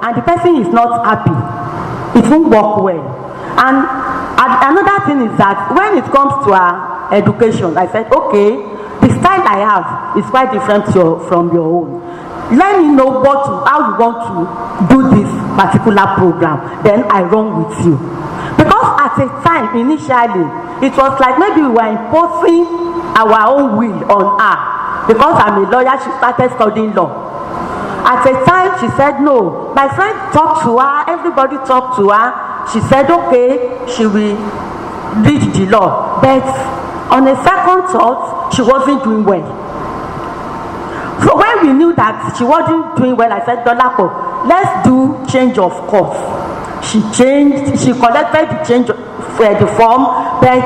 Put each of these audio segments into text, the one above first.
and the person is not happy, it won't work well. And another thing is that when it comes to our education, I said, okay, the style I have is quite different from your own. Let me know how you want to do this particular program, then I run with you. Because at a time, initially, it was like maybe we were imposing our own will on her. Because I'm a lawyer, she started studying law. At a time, she said, no. My friend talked to her, everybody talked to her. She said, okay, she will read the law. But on a second thought, she wasn't doing well. So when we knew that she wasn't doing well, I said, Dolapo, let's do change of course. She changed, she collected the change the form, but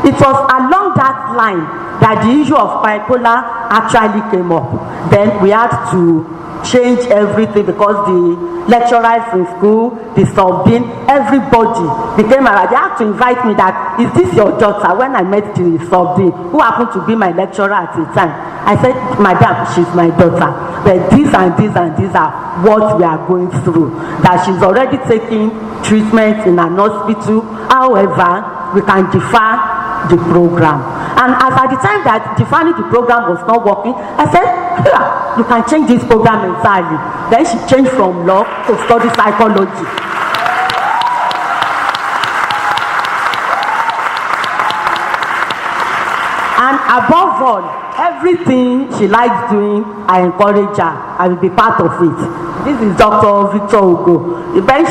it was along that line that the issue of bipolar actually came up. Then we had to change everything because the lecturers in school, the sub-dean, everybody became around. They had to invite me that, is this your daughter? When I met the sub-dean, who happened to be my lecturer at the time, I said, madam, she's my daughter. But this and this and these are what we are going through. That she's already taking treatment in an hospital. However, we can defer the program. And as at the time that defining the program was not working, I said, yeah, you can change this program entirely. Then she changed from law to study psychology. And above all, everything she likes doing, I encourage her. I will be part of it. This is Dr. Victor Ugo. When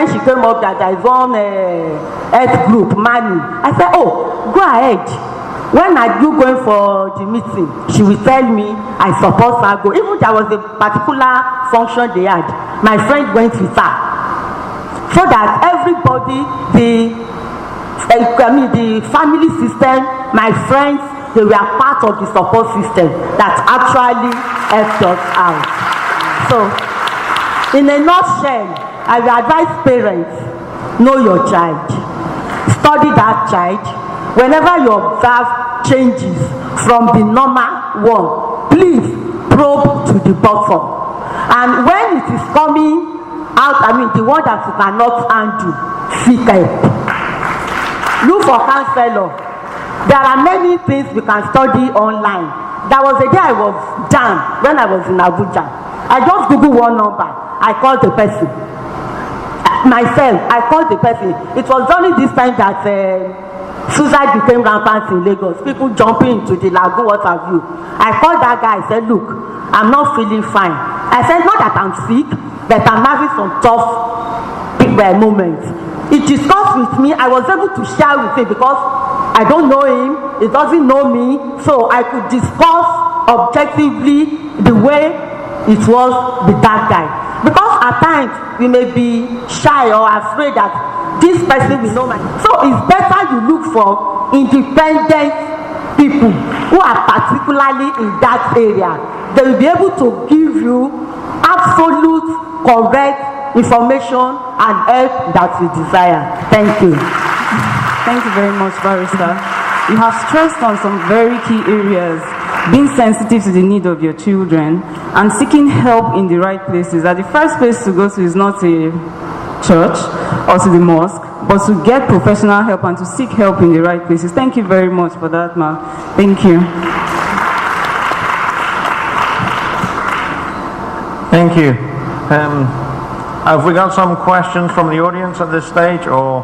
she came up that there is one health group, Mani, I said, oh, go ahead. When are you going for the meeting? She will tell me, I suppose I go. Even there was a particular function they had. My friend went with her. So that everybody, the family system, my friends, they were part of the support system that actually helped us out. So, in a nutshell, I will advise parents, know your child. Study that child. Whenever you observe changes from the normal one, please probe to the bottom. And when it is coming out, the one that you cannot undo, seek help. Look for counselor. There are many things we can study online. There was a day I was down when I was in Abuja. I just Googled one number. I called the person. Myself, I called the person. It was only this time that suicide became rampant in Lagos. People jumping into the lagoon, what have you. I called that guy. I said, look, I'm not feeling fine. I said, not that I'm sick, but I'm having some tough moments. He discussed with me. I was able to share with him because I don't know him, he doesn't know me, so I could discuss objectively the way it was with that guy. Because at times we may be shy or afraid that this person will know my. So it's better you look for independent people who are particularly in that area. They will be able to give you absolute correct information and help that you desire. Thank you. Thank you very much, Barrister. You have stressed on some very key areas, being sensitive to the need of your children and seeking help in the right places. That the first place to go to is not a church or to the mosque, but to get professional help and to seek help in the right places. Thank you very much for that, Ma. Thank you. Thank you. Have we got some questions from the audience at this stage, or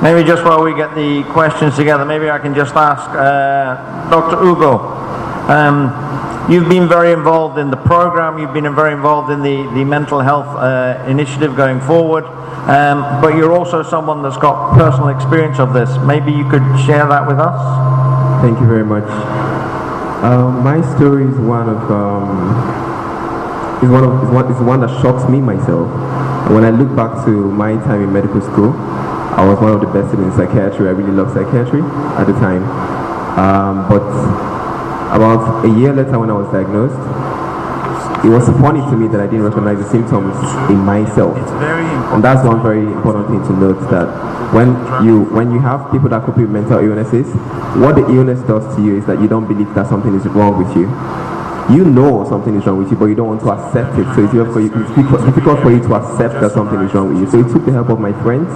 maybe just while we get the questions together, maybe I can just ask Dr. Ugo. You've been very involved in the program, you've been very involved in the mental health initiative going forward, but you're also someone that's got personal experience of this. Maybe you could share that with us? Thank you very much. My story is one that shocks me myself. When I look back to my time in medical school, I was one of the best in psychiatry. I really loved psychiatry at the time. But about a year later when I was diagnosed, it was funny to me that I didn't recognize the symptoms in myself. It's very important. And that's one very important thing to note, that when you have people that cope with mental illnesses, what the illness does to you is that you don't believe that something is wrong with you. you know something is wrong with you, but you don't want to accept it. So it's difficult for you to accept that something is wrong with you. So it took the help of my friends,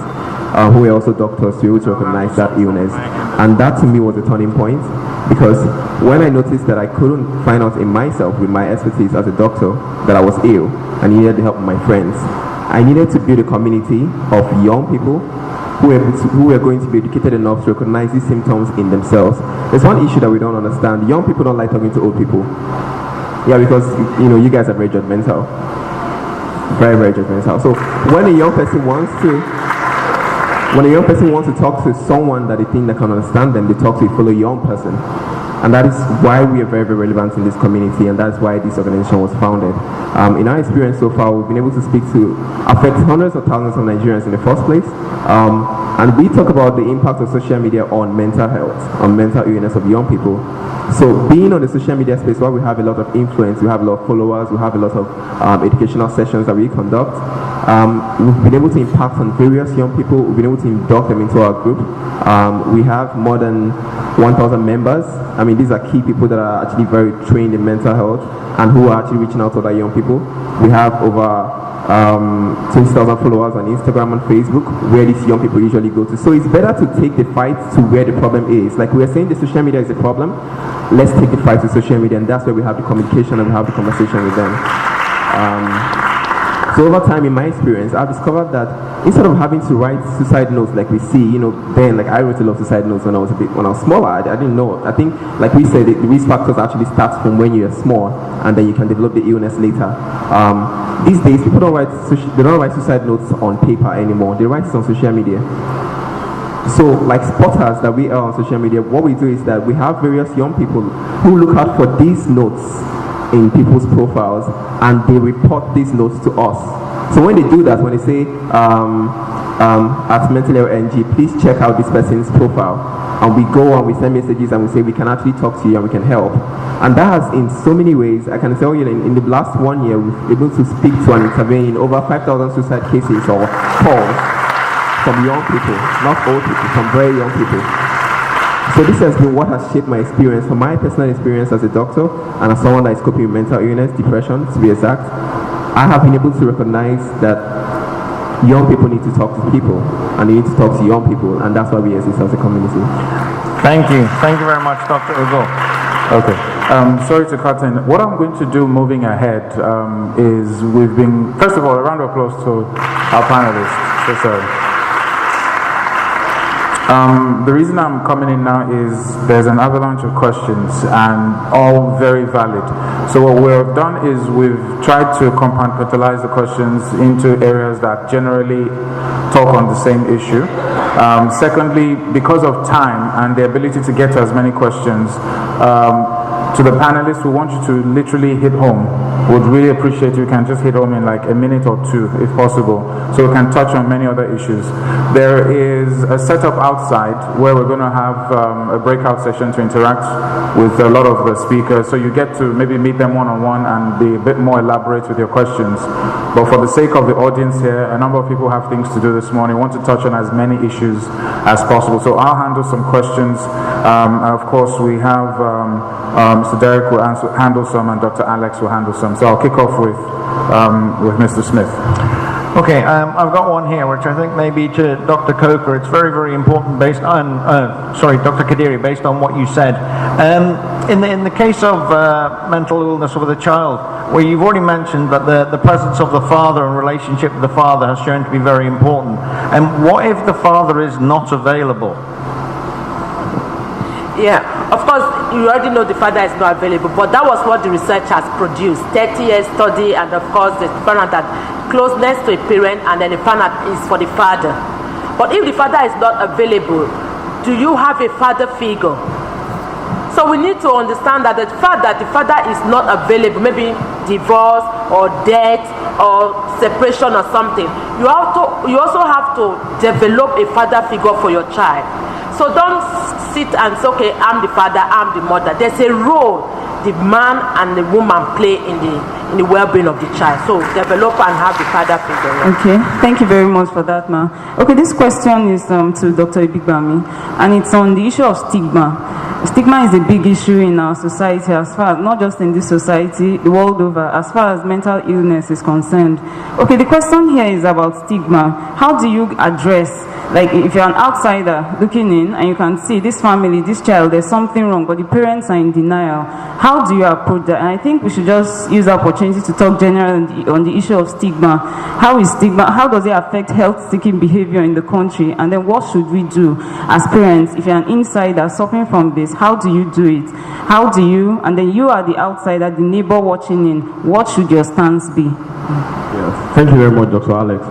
who were also doctors, to be able to recognize that illness. And that to me was a turning point, because when I noticed that I couldn't find out in myself, with my expertise as a doctor, that I was ill and needed the help of my friends, I needed to build a community of young people who are going to be educated enough to recognize these symptoms in themselves. There's one issue that we don't understand. Young people don't like talking to old people. Yeah, because you guys are very judgmental. Very, very judgmental. So when a young person wants to talk to someone that they think that can understand them, they talk to a fellow young person. And that is why we are very, very relevant in this community, and that's why this organization was founded. In our experience so far, we've been able to affect hundreds of thousands of Nigerians in the first place. And we talk about the impact of social media on mental health, on mental illness of young people. So being on the social media space, while we have a lot of influence, we have a lot of followers, we have a lot of educational sessions that we conduct, we've been able to impact on various young people. We've been able to induct them into our group. We have more than 1,000 members. I mean, these are key people that are actually very trained in mental health and who are actually reaching out to other young people. We have over 20,000 followers on Instagram and Facebook, where these young people usually go to. So it's better to take the fight to where the problem is. Like we were saying, the social media is a problem. Let's take the fight to social media, and that's where we have the communication and we have the conversation with them. So over time, in my experience, I've discovered that instead of having to write suicide notes like we see, then like I wrote a lot of suicide notes when I was smaller. I didn't know. I think, like we said, the risk factors actually start from when you're small, and then you can develop the illness later. These days, people don't write suicide notes on paper anymore. They write it on social media. So, like spotters that we are on social media, what we do is that we have various young people who look out for these notes in people's profiles, and they report these notes to us. So when they do that, when they say at Mental Health NG, please check out this person's profile, and we go and we send messages and we say we can actually talk to you and we can help. And that has, in so many ways, I can tell you, in the last 1 year, we've been able to speak to and intervene in over 5,000 suicide cases or calls from young people, not old people, from very young people. So this has been what has shaped my experience, from my personal experience as a doctor and as someone that is coping with mental illness, depression, to be exact. I have been able to recognize that young people need to talk to people, and they need to talk to young people, and that's why we exist as a community. Thank you. Thank you very much, Dr. Ugo. Okay. Sorry to cut in. What I'm going to do moving ahead is first of all, a round of applause to our panelists. So sorry. The reason I'm coming in now is there's an avalanche of questions, and all very valid. So what we've done is we've tried to compartmentalize the questions into areas that generally talk on the same issue. Secondly, because of time and the ability to get to as many questions, to the panelists, we want you to literally hit home. Would really appreciate you can just hit home in like a minute or two, if possible, so we can touch on many other issues. There is a setup outside where we're going to have a breakout session to interact with a lot of the speakers, so you get to maybe meet them one-on-one and be a bit more elaborate with your questions. But for the sake of the audience here, a number of people have things to do this morning. We want to touch on as many issues as possible. So I'll handle some questions. And of course, we have Mr. Derek will handle some, and Dr. Alex will handle some. So I'll kick off with Mr. Smith. Okay, I've got one here, which I think maybe to Dr. Coker, it's very, very important based on, Dr. Kadiri, based on what you said. In the case of mental illness with a child, where you've already mentioned that the presence of the father and relationship with the father has shown to be very important. And what if the father is not available? Yeah, of course, you already know the father is not available, but that was what the research has produced. 30 years study, and of course, they found out that closeness to a parent, and then the parent is for the father. But if the father is not available, do you have a father figure? So we need to understand that the fact that the father is not available, maybe divorce or death or separation or something, you also have to develop a father figure for your child. So don't sit and say, okay, I'm the father, I'm the mother. There's a role the man and the woman play in the well-being of the child. So develop and have the father figure. Okay, thank you very much for that, ma. Okay, this question is to Dr. Ibigbami, and it's on the issue of stigma. Stigma is a big issue in our society, as far as, not just in this society, the world over, as far as mental illness is concerned. Okay, the question here is about stigma. How do you address, like if you're an outsider looking in and you can see this family, this child, there's something wrong, but the parents are in denial, how do you approach that? And I think we should just use the opportunity to talk generally on the issue of stigma. How does it affect health-seeking behavior in the country? And then what should we do as parents? If you're an insider suffering from this, how do you do it? How do you, and then you are the outsider, the neighbor watching in, what should your stance be? Yes. Thank you very much, Dr. Alex.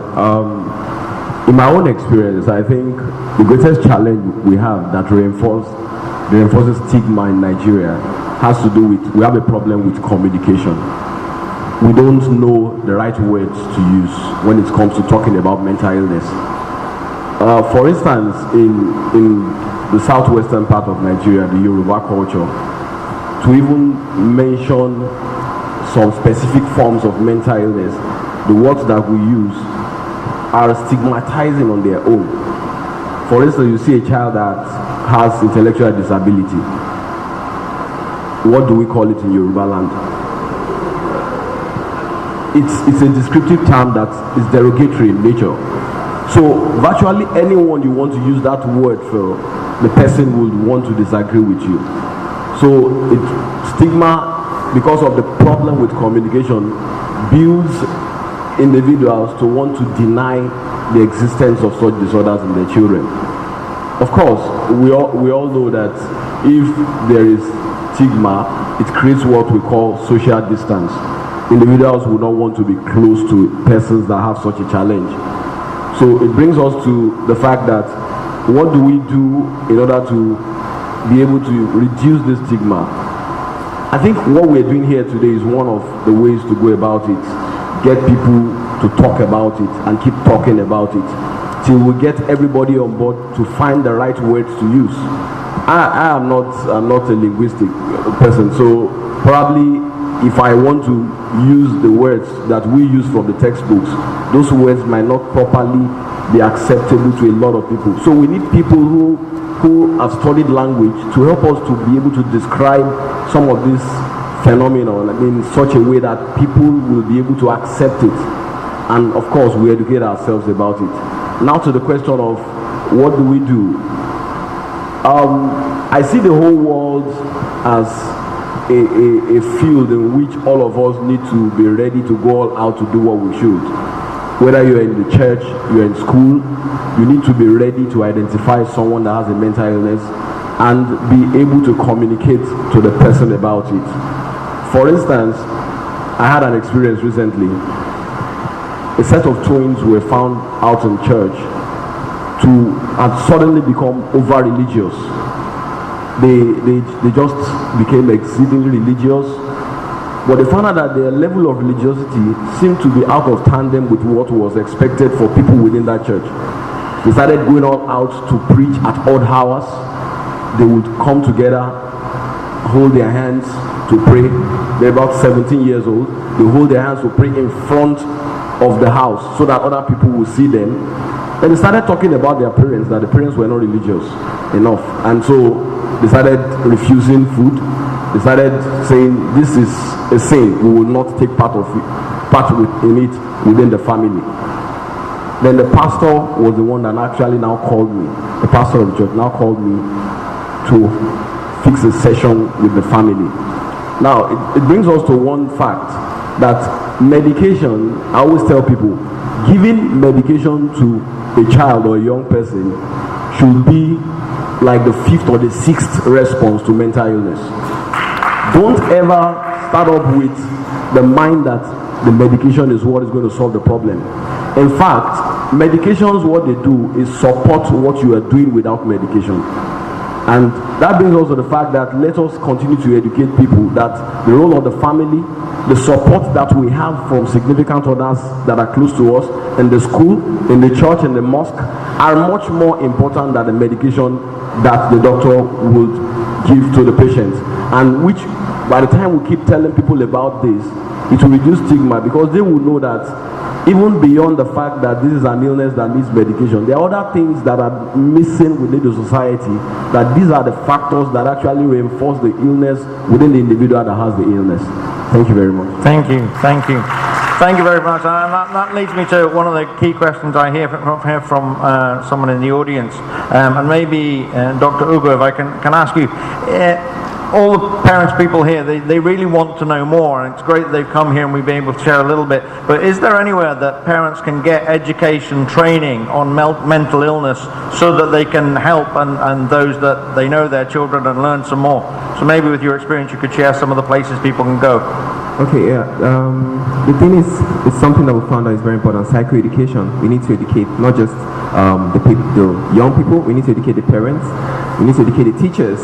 In my own experience, I think the greatest challenge we have that reinforces stigma in Nigeria has to do with, we have a problem with communication. We don't know the right words to use when it comes to talking about mental illness. For instance, in the southwestern part of Nigeria, the Yoruba culture, to even mention some specific forms of mental illness, the words that we use are stigmatizing on their own. For instance, you see a child that has intellectual disability. What do we call it in Yoruba land? It's a descriptive term that is derogatory in nature. So virtually anyone you want to use that word for, the person would want to disagree with you. So stigma, because of the problem with communication, builds individuals to want to deny the existence of such disorders in their children. Of course, we all know that if there is stigma, it creates what we call social distance. Individuals will not want to be close to persons that have such a challenge. So it brings us to the fact that what do we do in order to be able to reduce this stigma? I think what we're doing here today is one of the ways to go about it. Get people to talk about it and keep talking about it till we get everybody on board to find the right words to use. I'm not a linguistic person, so probably if I want to use the words that we use from the textbooks, those words might not properly be acceptable to a lot of people. So we need people who have studied language to help us to be able to describe some of this phenomenon in such a way that people will be able to accept it. And of course, we educate ourselves about it. Now to the question of what do we do? I see the whole world as a field in which all of us need to be ready to go all out to do what we should. Whether you're in the church, you're in school, you need to be ready to identify someone that has a mental illness and be able to communicate to the person about it. For instance, I had an experience recently. A set of twins were found out in church to have suddenly become over-religious. They just became exceedingly religious, but they found out that their level of religiosity seemed to be out of tandem with what was expected for people within that church. They started going all out to preach at odd hours. They would come together, hold their hands to pray. They're about 17 years old. They hold their hands to pray in front of the house so that other people will see them. Then they started talking about their parents, that the parents were not religious enough, and so they started refusing food. They started saying, this is a sin, we will not take part in it within the family. Then the pastor was the one that actually now called me. The pastor of the church now called me to fix a session with the family. Now, it brings us to one fact, that medication, I always tell people, giving medication to a child or a young person should be like the 5th or the 6th response to mental illness. Don't ever start up with the mind that the medication is what is going to solve the problem. In fact, medications, what they do is support what you are doing without medication. And that brings us to the fact that let us continue to educate people that the role of the family, the support that we have from significant others that are close to us in the school, in the church, in the mosque, are much more important than the medication that the doctor would give to the patient. And which, by the time we keep telling people about this, it will reduce stigma, because they will know that even beyond the fact that this is an illness that needs medication, there are other things that are missing within the society, that these are the factors that actually reinforce the illness within the individual that has the illness. Thank you very much. Thank you. Thank you. Thank you very much. And that leads me to one of the key questions I hear from someone in the audience. And maybe, Dr. Ugo, if I can ask you, all the parents, people here, they really want to know more, and it's great that they've come here and we've been able to share a little bit. But is there anywhere that parents can get education, training on mental illness so that they can help and those that they know their children and learn some more? So maybe with your experience you could share some of the places people can go. Okay, yeah. The thing is, it's something that we found that is very important. Psychoeducation. We need to educate not just the young people. We need to educate the parents. We need to educate the teachers.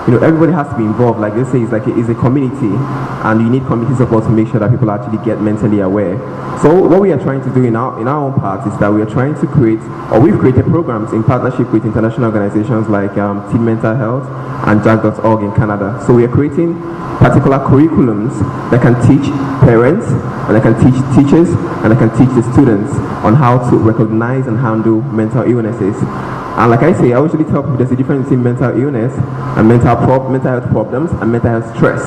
You know, everybody has to be involved. Like they say, it's a community, and you need community support to make sure that people actually get mentally aware. So what we are trying to do in our own part is that we are trying to create, or we've created programs in partnership with international organizations like Team Mental Health and Jack.org in Canada. So we are creating particular curriculums that can teach parents, and that can teach teachers, and that can teach the students on how to recognize and handle mental illnesses. And like I say, I usually tell people there's a difference between mental illness and mental health problems and mental health stress.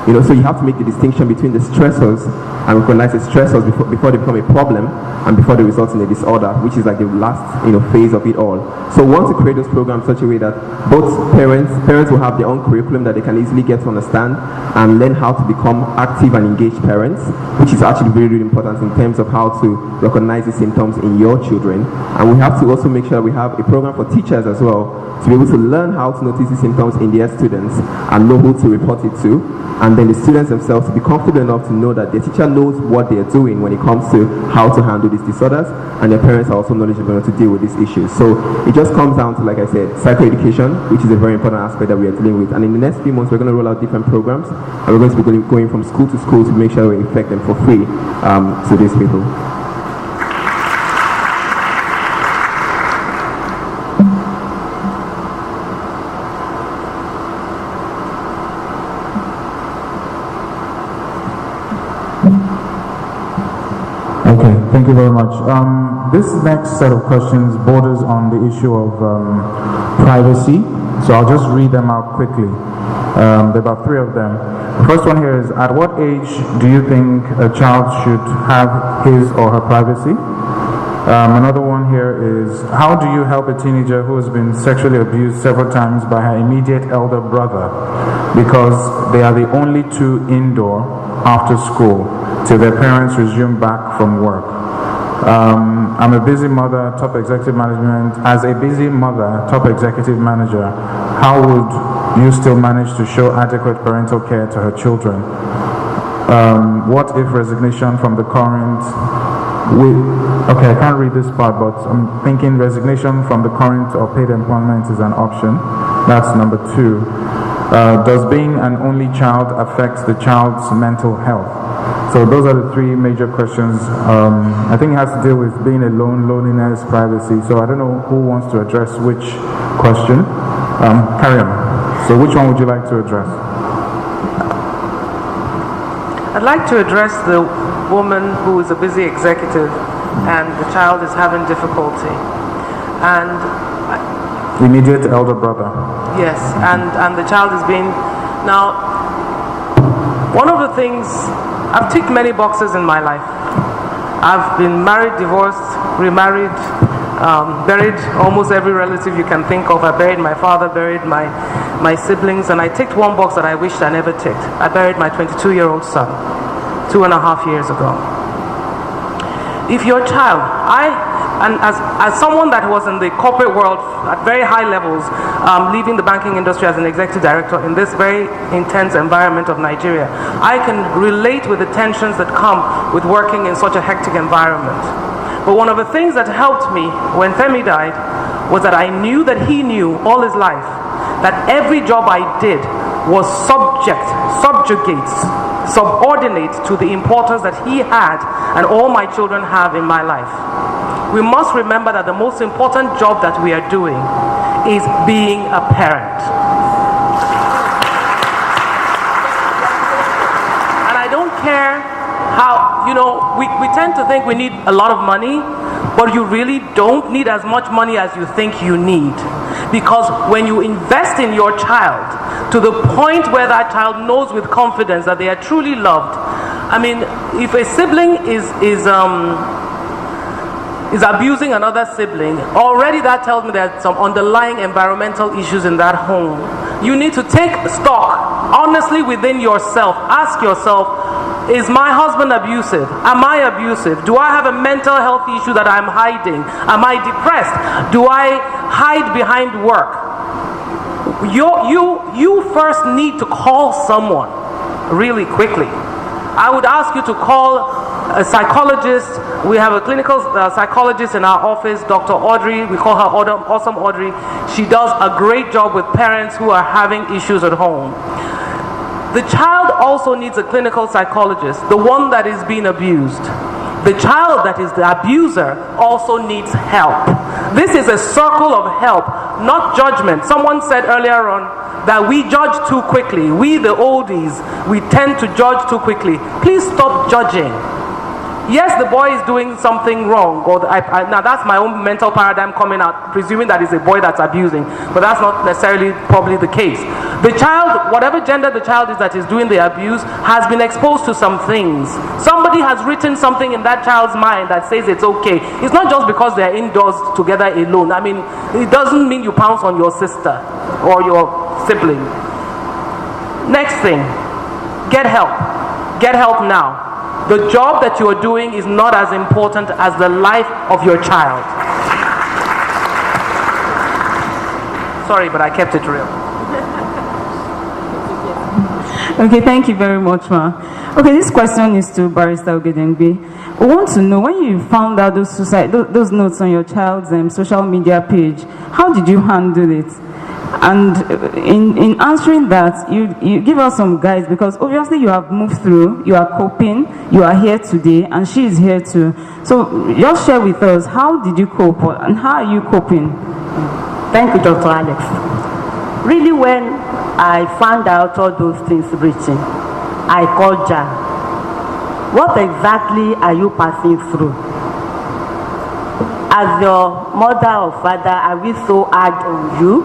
You know, so you have to make the distinction between the stressors and recognize the stressors before they become a problem and before they result in a disorder, which is like the last, phase of it all. So we want to create those programs such a way that both parents will have their own curriculum that they can easily get to understand and learn how to become active and engaged parents, which is actually really, really important in terms of how to recognize the symptoms in your children. And we have to also make sure we have a program for teachers as well, to be able to learn how to notice the symptoms in their students and know who to report it to, and then the students themselves to be comfortable enough to know that their teacher knows what they're doing when it comes to how to handle these disorders, and their parents are also knowledgeable enough to deal with these issues. So it just comes down to, like I said, psychoeducation, which is a very important aspect that we are dealing with. And in the next few months, we're going to roll out different programs, and we're going to be going from school to school to make sure we affect them for free to these people. Okay, thank you very much. This next set of questions borders on the issue of privacy, so I'll just read them out quickly. There are about 3 of them. The first one here is, at what age do you think a child should have his or her privacy? Another one here is, how do you help a teenager who has been sexually abused several times by her immediate elder brother because they are the only 2 indoor after school till their parents resume back from work? I'm a busy mother, top executive management. As a busy mother, top executive manager, how would you still manage to show adequate parental care to her children? What if resignation from the current... Okay, I can't read this part, but I'm thinking resignation from the current or paid employment is an option. That's number 2. Does being an only child affect the child's mental health? So those are the 3 major questions. I think it has to deal with being alone, loneliness, privacy. So I don't know who wants to address which question. Carry on. So which one would you like to address? I'd like to address the woman who is a busy executive and the child is having difficulty. And immediate elder brother. Yes, and the child is being... Now, one of the things, I've ticked many boxes in my life. I've been married, divorced, remarried, buried almost every relative you can think of. I buried my father, buried my siblings, and I ticked one box that I wished I never ticked. I buried my 22-year-old son 2.5 years ago. If your child, as someone that was in the corporate world at very high levels, leaving the banking industry as an executive director in this very intense environment of Nigeria, I can relate with the tensions that come with working in such a hectic environment. But one of the things that helped me when Femi died was that I knew that he knew all his life that every job I did was subordinate to the importance that he had and all my children have in my life. We must remember that the most important job that we are doing is being a parent. And I don't care how, we tend to think we need a lot of money, but you really don't need as much money as you think you need. Because when you invest in your child to the point where that child knows with confidence that they are truly loved, I mean, if a sibling is abusing another sibling, already that tells me there's some underlying environmental issues in that home. You need to take stock honestly within yourself. Ask yourself, is my husband abusive? Am I abusive? Do I have a mental health issue that I'm hiding? Am I depressed? Do I hide behind work? You first need to call someone really quickly. I would ask you to call a psychologist. We have a clinical psychologist in our office, Dr. Audrey. We call her Awesome Audrey. She does a great job with parents who are having issues at home. The child also needs a clinical psychologist, the one that is being abused. The child that is the abuser also needs help. This is a circle of help, not judgment. Someone said earlier on that we judge too quickly. We, the oldies, we tend to judge too quickly. Please stop judging. Yes, the boy is doing something wrong, or now that's my own mental paradigm coming out, presuming that it's a boy that's abusing, but that's not necessarily probably the case. The child, whatever gender the child is that is doing the abuse, has been exposed to some things. Somebody has written something in that child's mind that says it's okay. It's not just because they're indoors together alone. I mean, it doesn't mean you pounce on your sister or your sibling. Next thing, get help. Get help now. The job that you are doing is not as important as the life of your child. Sorry, but I kept it real. Okay, thank you very much, ma. Okay, this question is to Barrister Ogedengbe. We want to know, when you found out those notes on your child's social media page, how did you handle it? And in answering that, you give us some guides, because obviously you have moved through, you are coping, you are here today, and she is here too. So just share with us, how did you cope, and how are you coping? Thank you, Dr. Alex. Really, when I found out all those things written, I called Jan. What exactly are you passing through? As your mother or father, are we so hard on you?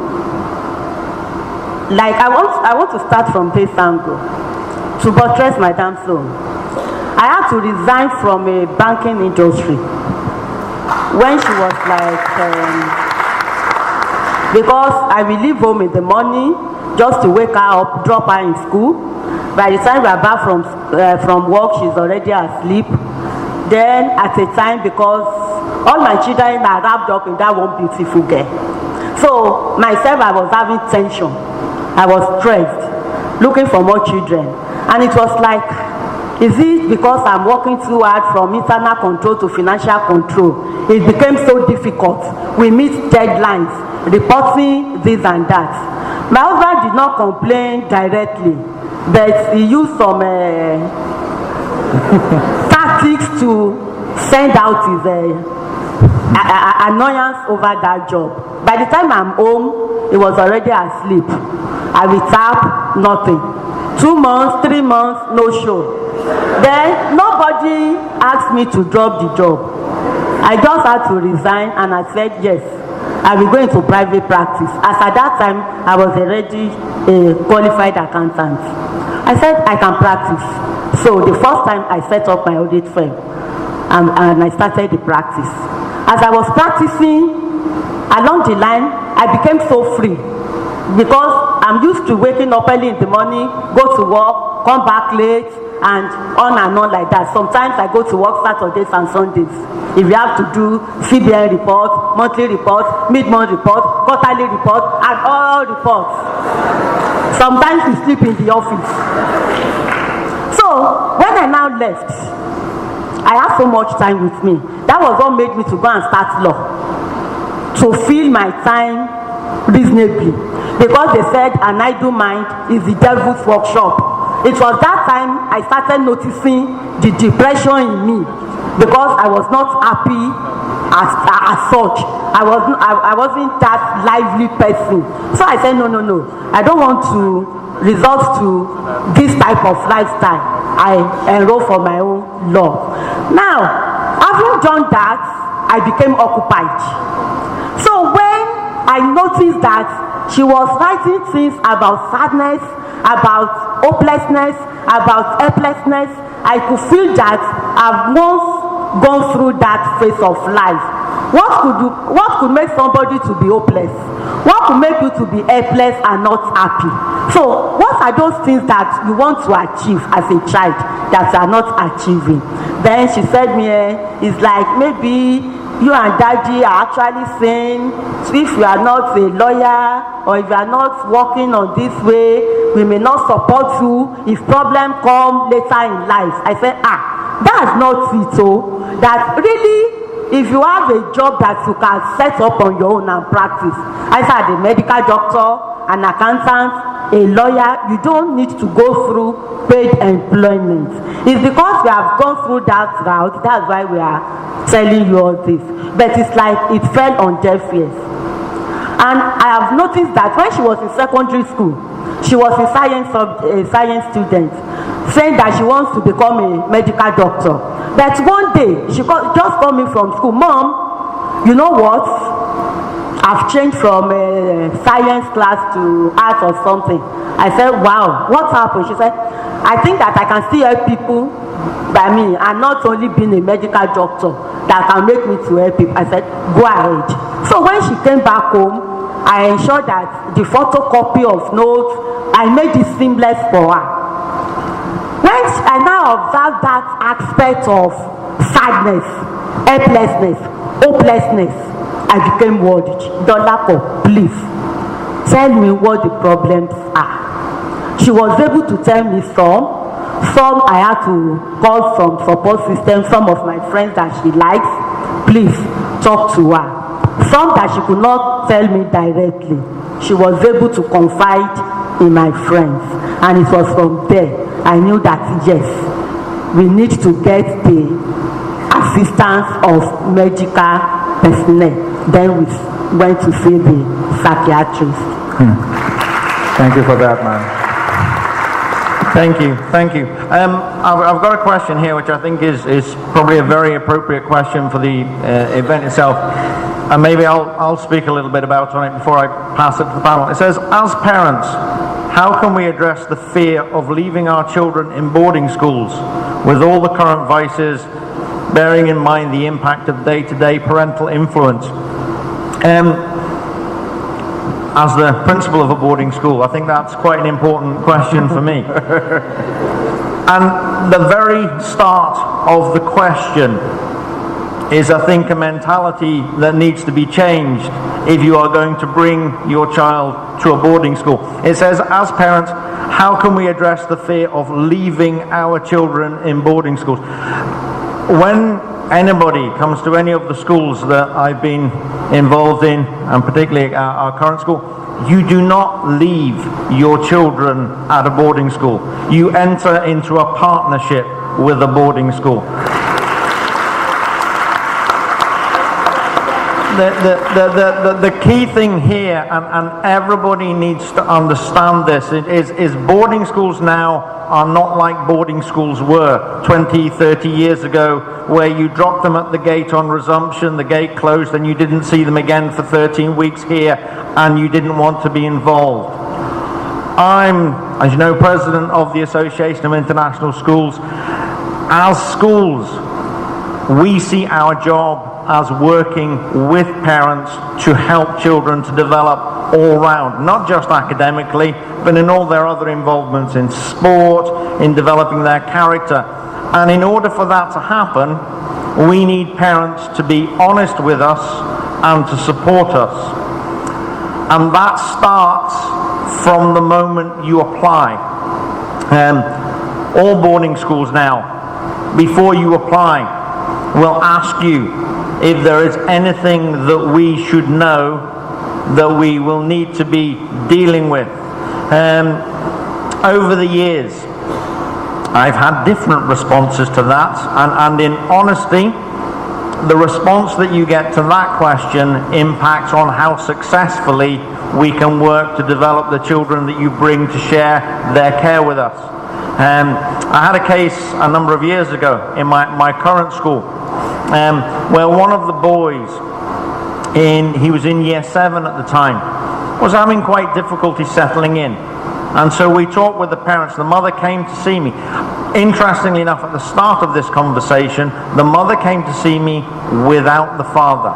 Like, I want to start from this angle to buttress Madam's own. I had to resign from a banking industry when she was like, because I will leave home in the morning just to wake her up, drop her in school. By the time we are back from work, she's already asleep. Then at a time, because all my children are wrapped up in that one beautiful girl. So myself, I was having tension. I was stressed, looking for more children. And it was like, is it because I'm working too hard from internal control to financial control? It became so difficult. We meet deadlines, reporting this and that. My husband did not complain directly, but he used some tactics to send out his annoyance over that job. By the time I'm home, he was already asleep. I will tap, nothing. 2 months, 3 months, no show. Then nobody asked me to drop the job. I just had to resign, and I said yes, I will go into private practice. As at that time, I was already a qualified accountant. I said I can practice. So the first time I set up my audit firm, and I started the practice. As I was practicing, along the line, I became so free, because I'm used to waking up early in the morning, go to work, come back late, and on like that. Sometimes I go to work Saturdays and Sundays. If you have to do CBN report, monthly report, mid-month report, quarterly report, and all reports. Sometimes we sleep in the office. So when I now left, I had so much time with me. That was what made me to go and start law, to fill my time reasonably, because they said an idle mind is the devil's workshop. It was that time I started noticing the depression in me, because I was not happy as such. I wasn't that lively person. So I said, no, I don't want to resort to this type of lifestyle. I enrolled for my own love. Now, having done that, I became occupied. So when I noticed that she was writing things about sadness, about hopelessness, about helplessness, I could feel that I've once gone through that phase of life. What could make somebody to be hopeless? What could make you to be helpless and not happy? So what are those things that you want to achieve as a child that you are not achieving? Then she said me, it's like maybe you and daddy are actually saying, if you are not a lawyer or if you are not working on this way, we may not support you if problem come later in life. I said, that's not it. So that really, if you have a job that you can set up on your own and practice, either a medical doctor, an accountant, a lawyer, you don't need to go through paid employment. It's because we have gone through that route, that's why we are telling you all this. But it's like it fell on deaf ears. And I have noticed that when she was in secondary school, she was a science student, saying that she wants to become a medical doctor. But one day, she just called me from school, Mom, you know what? I've changed from science class to art or something. I said, wow, what happened? She said, I think that I can still help people by me and not only being a medical doctor that can make me to help people. I said, go ahead. So when she came back home, I ensured that the photocopy of notes, I made it seamless for her. When I now observe that aspect of sadness, helplessness, hopelessness, I became worried. Dolako, please, tell me what the problems are. She was able to tell me some I had to call some support system, some of my friends that she likes, please talk to her. Some that she could not tell me directly, she was able to confide in my friends, and it was from there I knew that yes, we need to get the assistance of medical personnel. Then we went to see the psychiatrist. Thank you for that, man. Thank you. I've got a question here which I think is probably a very appropriate question for the event itself. And maybe I'll speak a little bit about it before I pass it to the panel. It says, as parents, how can we address the fear of leaving our children in boarding schools with all the current vices, bearing in mind the impact of day-to-day parental influence? As the principal of a boarding school, I think that's quite an important question for me. And the very start of the question is, I think, a mentality that needs to be changed if you are going to bring your child to a boarding school. It says, as parents, how can we address the fear of leaving our children in boarding schools? When anybody comes to any of the schools that I've been involved in, and particularly our current school, you do not leave your children at a boarding school. You enter into a partnership with a boarding school. The key thing here, and everybody needs to understand this, is boarding schools now are not like boarding schools were 20, 30 years ago, where you dropped them at the gate on resumption, the gate closed, and you didn't see them again for 13 weeks here, and you didn't want to be involved. I'm, as you know, president of the Association of International Schools. As schools, we see our job as working with parents to help children to develop all round, not just academically, but in all their other involvements in sport, in developing their character. And in order for that to happen, we need parents to be honest with us and to support us. And that starts from the moment you apply. All boarding schools now, before you apply, will ask you if there is anything that we should know that we will need to be dealing with. Over the years, I've had different responses to that, and in honesty, the response that you get to that question impacts on how successfully we can work to develop the children that you bring to share their care with us. I had a case a number of years ago in my current school where one of the boys, he was in year 7 at the time, was having quite difficulty settling in. And so we talked with the parents. The mother came to see me. Interestingly enough, at the start of this conversation, the mother came to see me without the father,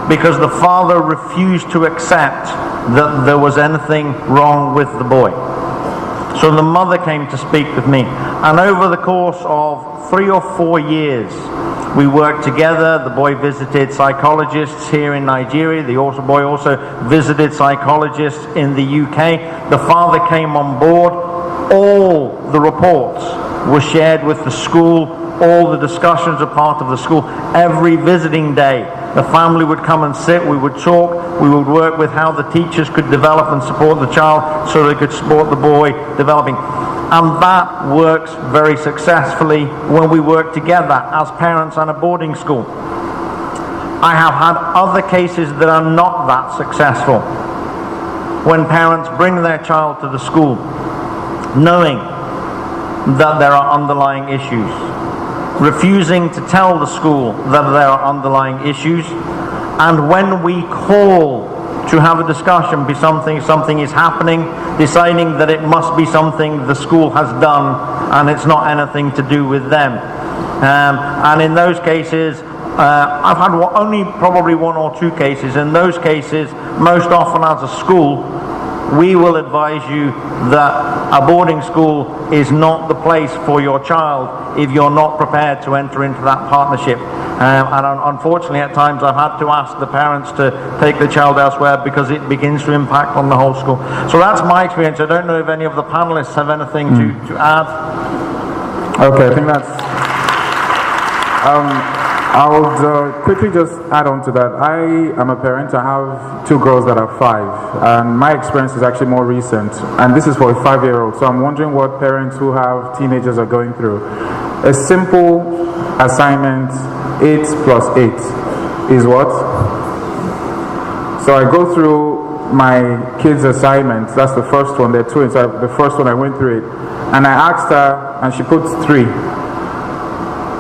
because the father refused to accept that there was anything wrong with the boy. So the mother came to speak with me. And over the course of 3 or 4 years, we worked together. The boy visited psychologists here in Nigeria. The boy also visited psychologists in the UK. The father came on board. All the reports were shared with the school. All the discussions are part of the school. Every visiting day, the family would come and sit. We would talk. We would work with how the teachers could develop and support the child so they could support the boy developing. And that works very successfully when we work together as parents and a boarding school. I have had other cases that are not that successful. When parents bring their child to the school knowing that there are underlying issues, refusing to tell the school that there are underlying issues, and when we call to have a discussion, something is happening, deciding that it must be something the school has done and it's not anything to do with them. And in those cases, I've had only probably 1 or 2 cases. In those cases, most often as a school, we will advise you that a boarding school is not the place for your child if you're not prepared to enter into that partnership. And unfortunately, at times I've had to ask the parents to take the child elsewhere because it begins to impact on the whole school. So that's my experience. I don't know if any of the panelists have anything to add. Okay, I think that's... I would quickly just add on to that. I am a parent. I have 2 girls that are 5, and my experience is actually more recent, and this is for a 5-year-old. So I'm wondering what parents who have teenagers are going through. A simple assignment, 8 plus 8 is what? So I go through my kids' assignments. That's the first one. There are 2, so the first one I went through it, and I asked her, and she puts 3.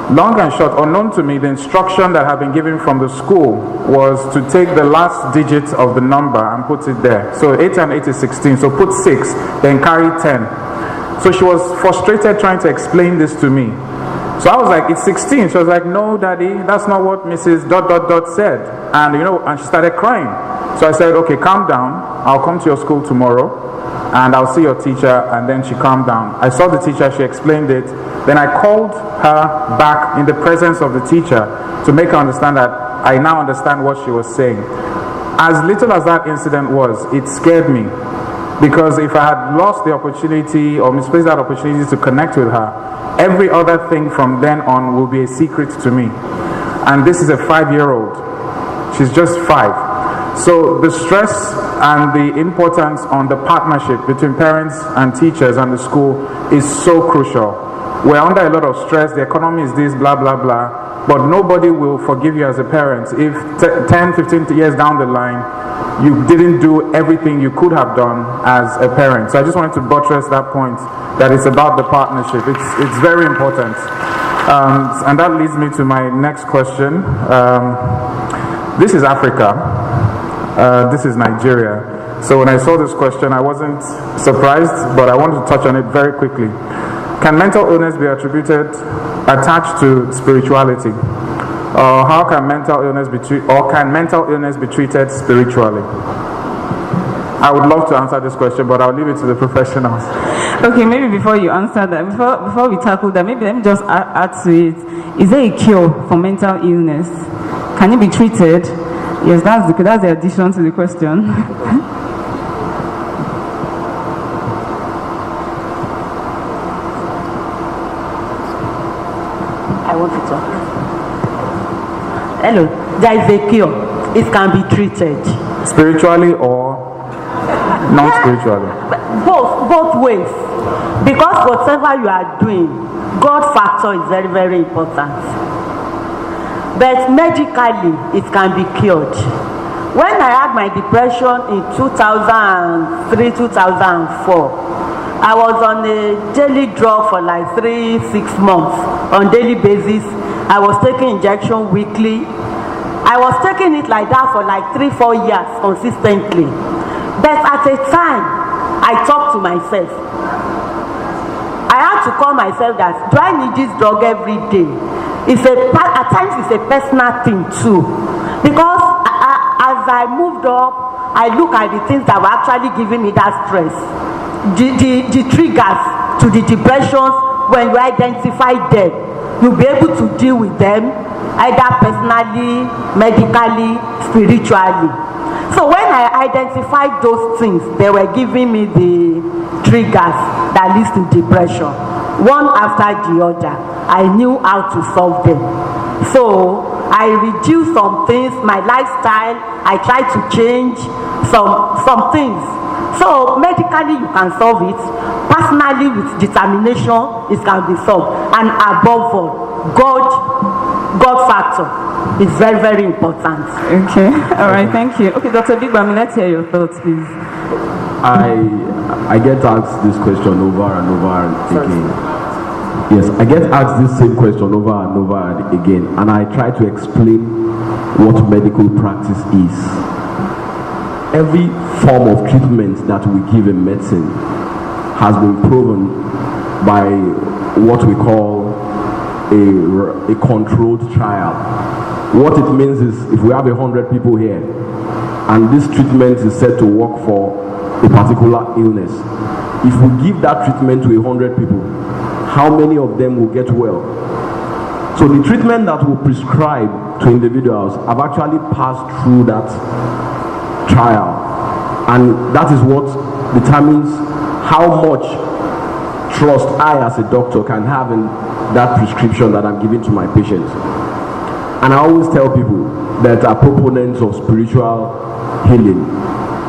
Long and short, unknown to me, the instruction that had been given from the school was to take the last digit of the number and put it there. So 8 and 8 is 16, so put 6, then carry 10. So she was frustrated trying to explain this to me. So I was like, it's 16. She was like, no, Daddy, that's not what Mrs. ... said. And and she started crying. So I said, okay, calm down. I'll come to your school tomorrow and I'll see your teacher. And then she calmed down. I saw the teacher, she explained it. Then I called her back in the presence of the teacher to make her understand that I now understand what she was saying. As little as that incident was, it scared me. Because if I had lost the opportunity or misplaced that opportunity to connect with her, every other thing from then on will be a secret to me. And this is a 5-year-old. She's just 5. So the stress and the importance on the partnership between parents and teachers and the school is so crucial. We're under a lot of stress. The economy is this, blah, blah, blah. But nobody will forgive you as a parent if 10, 15 years down the line, you didn't do everything you could have done as a parent. So I just wanted to buttress that point, that it's about the partnership. It's very important. And that leads me to my next question. This is Africa. This is Nigeria. So when I saw this question, I wasn't surprised, but I wanted to touch on it very quickly. Can mental illness be attached to spirituality? How can mental illness be treated spiritually? I would love to answer this question, but I'll leave it to the professionals. Okay, maybe before you answer that, before we tackle that, maybe let me just add to it. Is there a cure for mental illness? Can it be treated? Yes, that's the addition to the question. I want to talk. Hello, there is a cure. It can be treated. Spiritually or non-spiritually? Both ways. Because whatever you are doing, God factor is very, very important. But medically, it can be cured. When I had my depression in 2003, 2004, I was on a daily drug for like 3-6 months on daily basis. I was taking injection weekly. I was taking it like that for like 3-4 years consistently. But at a time, I talked to myself. I had to call myself that, do I need this drug every day? At times it's a personal thing too. Because as I moved up, I look at the things that were actually giving me that stress. The triggers to the depressions, when you identify them, you'll be able to deal with them either personally, medically, spiritually. So when I identified those things, they were giving me the triggers that leads to depression. One after the other, I knew how to solve them. So I reduced some things, my lifestyle, I tried to change some things. So medically you can solve it, personally with determination it can be solved, and above all, God factor is very, very important. Okay, all right, thank you. Okay, Dr. Bigbami, let's hear your thoughts, please. I get asked this question over and over again. Yes, I get asked this same question over and over again, and I try to explain what medical practice is. Every form of treatment that we give in medicine has been proven by what we call a controlled trial. What it means is, if we have 100 people here and this treatment is said to work for a particular illness, if we give that treatment to 100 people, how many of them will get well? So the treatment that we prescribe to individuals have actually passed through that trial, and that is what determines how much trust I as a doctor can have in that prescription that I'm giving to my patients. And I always tell people that are proponents of spiritual healing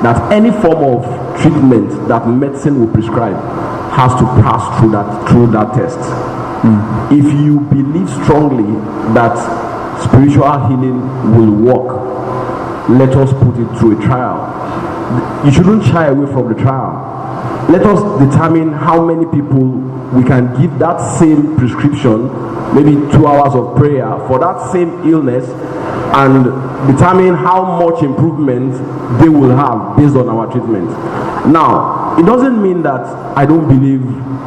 that any form of treatment that medicine will prescribe has to pass through that test. If you believe strongly that spiritual healing will work, let us put it through a trial. You shouldn't shy away from the trial. Let us determine how many people we can give that same prescription, maybe 2 hours of prayer for that same illness, and determine how much improvement they will have based on our treatment. Now, it doesn't mean that I don't believe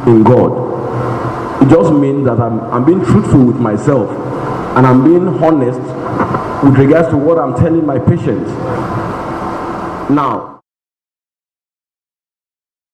in God. It just means that I'm being truthful with myself, and I'm being honest with regards to what I'm telling my patients. Now,